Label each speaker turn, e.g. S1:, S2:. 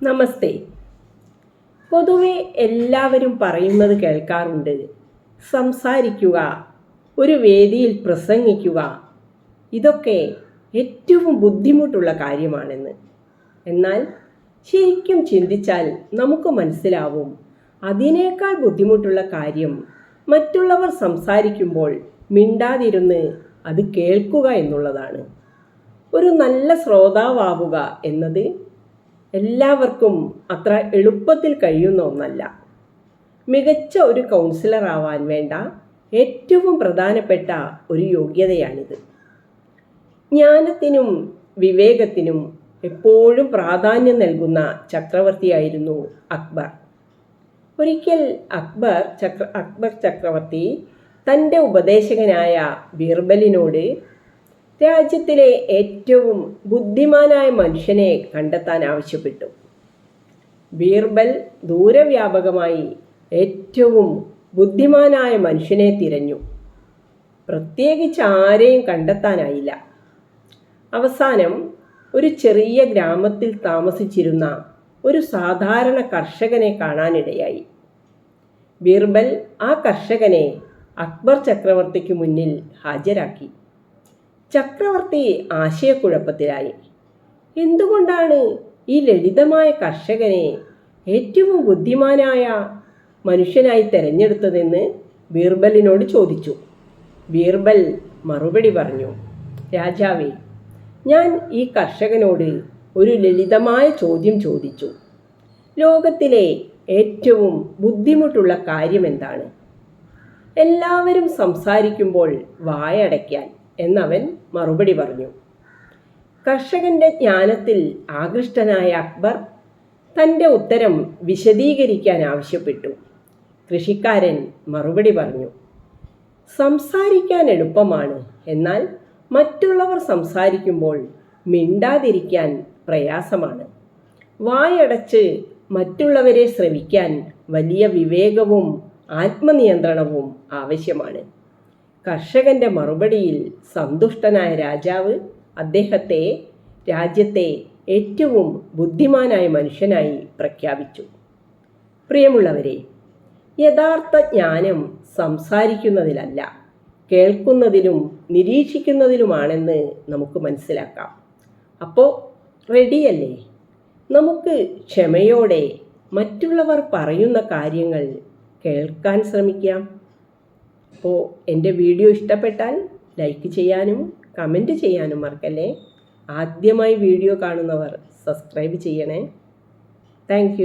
S1: നമസ്തേ. പൊതുവെ എല്ലാവരും പറയുന്നത് കേൾക്കാറുണ്ട്, സംസാരിക്കുക, ഒരു വേദിയിൽ പ്രസംഗിക്കുക, ഇതൊക്കെ ഏറ്റവും ബുദ്ധിമുട്ടുള്ള കാര്യമാണെന്ന്. എന്നാൽ ശരിക്കും ചിന്തിച്ചാൽ നമുക്ക് മനസ്സിലാവും, അതിനേക്കാൾ ബുദ്ധിമുട്ടുള്ള കാര്യം മറ്റുള്ളവർ സംസാരിക്കുമ്പോൾ മിണ്ടാതിരുന്ന് അത് കേൾക്കുക എന്നുള്ളതാണ്. ഒരു നല്ല ശ്രോതാവുക എന്നത് എല്ലാവർക്കും അത്ര എളുപ്പത്തിൽ കഴിയുന്ന ഒന്നല്ല. മികച്ച ഒരു കൗൺസിലർ ആവാൻ വേണ്ട ഏറ്റവും പ്രധാനപ്പെട്ട ഒരു യോഗ്യതയാണിത്. ജ്ഞാനത്തിനും വിവേകത്തിനും എപ്പോഴും പ്രാധാന്യം നൽകുന്ന ചക്രവർത്തിയായിരുന്നു അക്ബർ. ഒരിക്കൽ അക്ബർ ചക്രവർത്തി തൻ്റെ ഉപദേശകനായ ബീർബലിനോട് രാജ്യത്തിലെ ഏറ്റവും ബുദ്ധിമാനായ മനുഷ്യനെ കണ്ടെത്താൻ ആവശ്യപ്പെട്ടു. ബീർബൽ ദൂരവ്യാപകമായി ഏറ്റവും ബുദ്ധിമാനായ മനുഷ്യനെ തിരഞ്ഞു. പ്രത്യേകിച്ച് ആരെയും കണ്ടെത്താനായില്ല. അവസാനം ഒരു ചെറിയ ഗ്രാമത്തിൽ താമസിച്ചിരുന്ന ഒരു സാധാരണ കർഷകനെ കാണാനിടയായി. ബീർബൽ ആ കർഷകനെ അക്ബർ ചക്രവർത്തിക്ക് മുന്നിൽ ഹാജരാക്കി. ചക്രവർത്തി ആശയക്കുഴപ്പത്തിലായി. എന്തുകൊണ്ടാണ് ഈ ലളിതമായ കർഷകനെ ഏറ്റവും ബുദ്ധിമാനായ മനുഷ്യനായി തിരഞ്ഞെടുത്തതെന്ന് ബീർബലിനോട് ചോദിച്ചു. ബീർബൽ മറുപടി പറഞ്ഞു, രാജാവേ, ഞാൻ ഈ കർഷകനോട് ഒരു ലളിതമായ ചോദ്യം ചോദിച്ചു. ലോകത്തിലെ ഏറ്റവും ബുദ്ധിമുട്ടുള്ള കാര്യം എന്താണ്? എല്ലാവരും സംസാരിക്കുമ്പോൾ വായടയ്ക്കാൻ എന്നവൻ മറുപടി പറഞ്ഞു. കർഷകന്റെ ജ്ഞാനത്തിൽ ആകൃഷ്ടനായ അക്ബർ തൻ്റെ ഉത്തരം വിശദീകരിക്കാൻ ആവശ്യപ്പെട്ടു. കൃഷിക്കാരൻ മറുപടി പറഞ്ഞു, സംസാരിക്കാൻ എളുപ്പമാണ്, എന്നാൽ മറ്റുള്ളവർ സംസാരിക്കുമ്പോൾ മിണ്ടാതിരിക്കാൻ പ്രയാസമാണ്. വായടച്ച് മറ്റുള്ളവരെ ശ്രവിക്കാൻ വലിയ വിവേകവും ആത്മനിയന്ത്രണവും ആവശ്യമാണ്. കർഷകന്റെ മറുപടിയിൽ സന്തുഷ്ടനായ രാജാവ് അദ്ദേഹത്തെ രാജ്യത്തെ ഏറ്റവും ബുദ്ധിമാനായ മനുഷ്യനായി പ്രഖ്യാപിച്ചു. പ്രിയമുള്ളവരെ, യഥാർത്ഥ ജ്ഞാനം സംസാരിക്കുന്നതിലല്ല, കേൾക്കുന്നതിലും നിരീക്ഷിക്കുന്നതിലുമാണെന്ന് നമുക്ക് മനസ്സിലാക്കാം. അപ്പോൾ റെഡിയല്ലേ? നമുക്ക് ക്ഷമയോടെ മറ്റുള്ളവർ പറയുന്ന കാര്യങ്ങൾ കേൾക്കാൻ ശ്രമിക്കാം. അപ്പോൾ എൻ്റെ വീഡിയോ ഇഷ്ടപ്പെട്ടാൽ ലൈക്ക് ചെയ്യാനും കമൻറ്റ് ചെയ്യാനും മറക്കല്ലേ. ആദ്യമായി വീഡിയോ കാണുന്നവർ സബ്സ്ക്രൈബ് ചെയ്യണേ. താങ്ക്